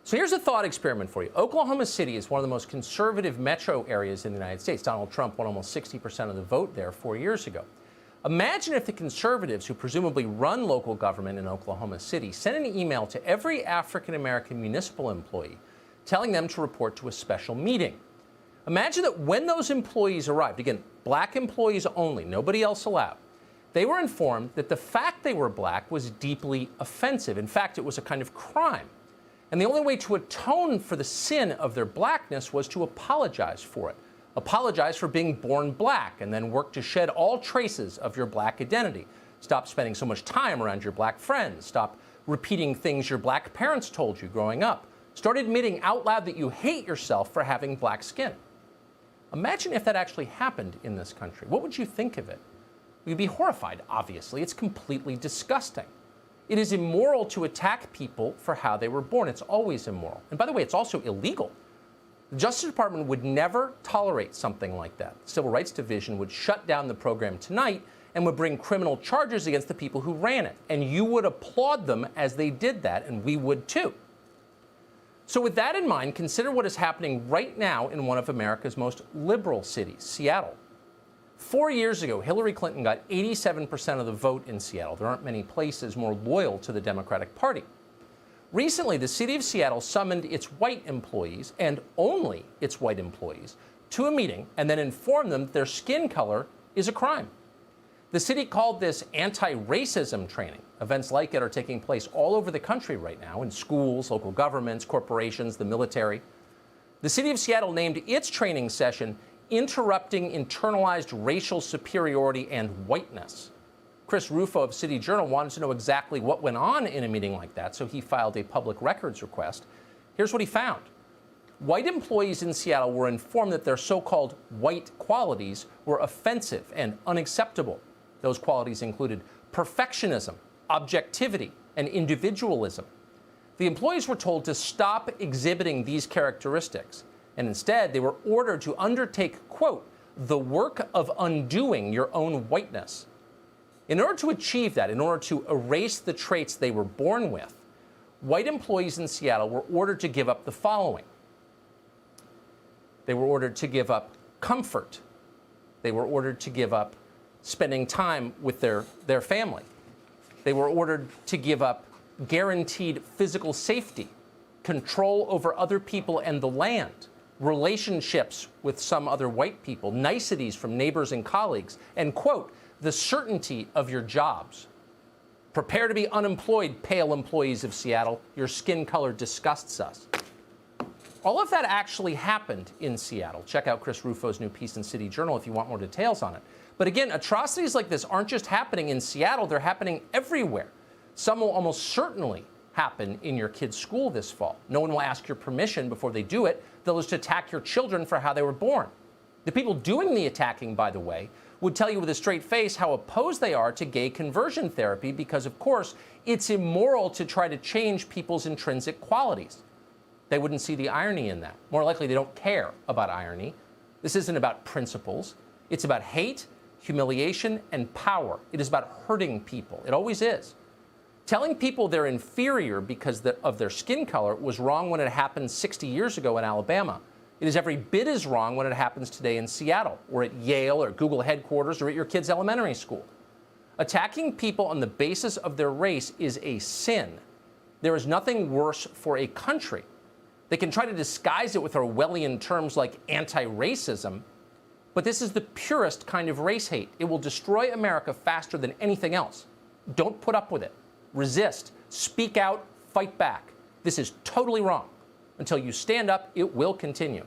So here's a thought experiment for you. Oklahoma City is one of the most conservative metro areas in the United States. Donald Trump won almost 60% of the vote there 4 years ago. Imagine if the conservatives who presumably run local government in Oklahoma City sent an email to every African-American municipal employee telling them to report to a special meeting. Imagine that when those employees arrived, again, black employees only, nobody else allowed, they were informed that the fact they were black was deeply offensive. In fact, it was a kind of crime. And the only way to atone for the sin of their blackness was to apologize for it. Apologize for being born black and then work to shed all traces of your black identity. Stop spending so much time around your black friends. Stop repeating things your black parents told you growing up. Start admitting out loud that you hate yourself for having black skin. Imagine if that actually happened in this country. What would you think of it? You'd be horrified, obviously. It's completely disgusting. It is immoral to attack people for how they were born. It's always immoral. And by the way, it's also illegal. The Justice Department would never tolerate something like that. The Civil Rights Division would shut down the program tonight and would bring criminal charges against the people who ran it. And you would applaud them as they did that, and we would too. So with that in mind, consider what is happening right now in one of America's most liberal cities, Seattle. 4 years ago, Hillary Clinton got 87% of the vote in Seattle. There aren't many places more loyal to the Democratic Party. Recently, the city of Seattle summoned its white employees, and only its white employees, to a meeting and then informed them that their skin color is a crime. The city called this anti-racism training. Events like it are taking place all over the country right now, in schools, local governments, corporations, the military. The city of Seattle named its training session Interrupting Internalized Racial Superiority and Whiteness. Chris Rufo of City Journal wanted to know exactly what went on in a meeting like that, so he filed a public records request. Here's what he found. White employees in Seattle were informed that their so-called white qualities were offensive and unacceptable. Those qualities included perfectionism, objectivity, and individualism. The employees were told to stop exhibiting these characteristics, and instead they were ordered to undertake, quote, the work of undoing your own whiteness. In order to achieve that, in order to erase the traits they were born with, white employees in Seattle were ordered to give up the following. They were ordered to give up comfort. They were ordered to give up spending time with their family. They were ordered to give up guaranteed physical safety, control over other people and the land, relationships with some other white people, niceties from neighbors and colleagues, and, quote, the certainty of your jobs. Prepare to be unemployed, pale employees of Seattle. Your skin color disgusts us. All of that actually happened in Seattle. Check out Chris Rufo's new piece in City Journal if you want more details on it. But again, atrocities like this aren't just happening in Seattle, they're happening everywhere. Some will almost certainly happen in your kid's school this fall. No one will ask your permission before they do it. They'll just attack your children for how they were born. The people doing the attacking, by the way, would tell you with a straight face how opposed they are to gay conversion therapy because, of course, it's immoral to try to change people's intrinsic qualities. They wouldn't see the irony in that. More likely, they don't care about irony. This isn't about principles. It's about hate, humiliation, and power. It is about hurting people. It always is. Telling people they're inferior because of their skin color was wrong when it happened 60 years ago in Alabama. It is every bit as wrong when it happens today in Seattle, or at Yale, or Google headquarters, or at your kid's elementary school. Attacking people on the basis of their race is a sin. There is nothing worse for a country. They can try to disguise it with Orwellian terms like anti-racism, but this is the purest kind of race hate. It will destroy America faster than anything else. Don't put up with it. Resist. Speak out. Fight back. This is totally wrong. Until you stand up, it will continue.